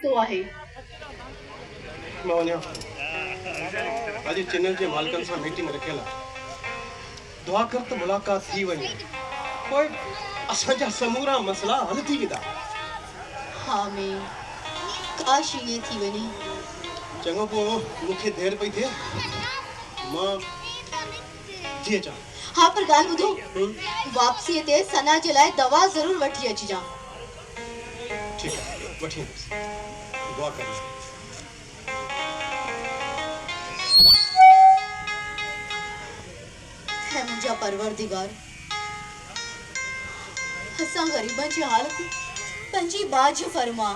तो आहे। मां वञा अॼु चैनल जे मालिकनि सां मीटिंग रखियल आहे। दुआ कर त मुलाक़ात थी वञे, पोइ असांजा समूरा मसला हल थी वेंदा। हाँ में काश ये थी वञे। चङो पोइ मूंखे देरि पई थिए, मां थी अचां। हाँ पर ॻाल्हि ॿुधो, वापसीअ ते सना जे लाइ दवा ज़रूर वठी अचिजां। ठीकु आहे, वठी ईंदुसि। दुआ कर। है मुंहिंजा परवरदिगार, असां ग़रीबनि जी हालत पंहिंजी बाज फरमा।